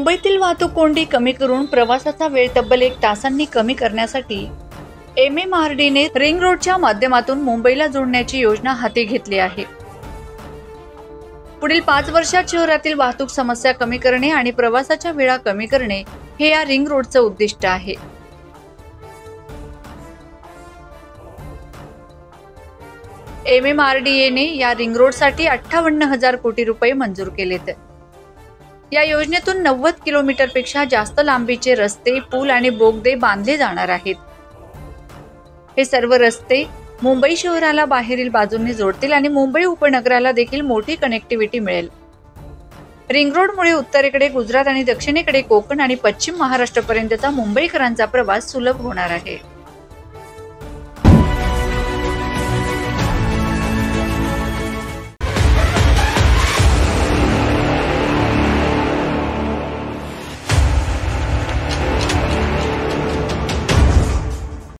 मुंबईतील वाहतूक कोंडी कमी करून प्रवासाचा वेळ तब्बल 1 तासांनी कमी करण्यासाठी MMRDने रिंग रोडच्या माध्यमातून मुंबईला जोडण्याची योजना हाती घेतली आहे। पुढील 5 वर्षात शहरातील वाहतूक समस्या कमी करणे आणि प्रवासाच्या वेळा कमी करणे हे या रिंग रोडचे उद्दिष्ट आहे। MMRDने या रिंग रोडसाठी 58,000 कोटी रुपये मंजूर केलेत। या योजनेतून 90 किलोमीटरपेक्षा जास्त लांबीचे रस्ते, पूल आणि बोगदे बांधले जाणार आहेत। हे सर्व रस्ते मुंबई शहराला बाहेरील बाजूंनी जोडतील आणि मुंबई उपनगराला देखील मोठी कनेक्टिव्हिटी मिळेल। रिंग रोडमुळे उत्तरेकडे गुजरात आणि दक्षिणेकडे कोकण आणि पश्चिम महाराष्ट्रापर्यंतचा मुंबईकरांचा प्रवास सुलभ होणार आहे।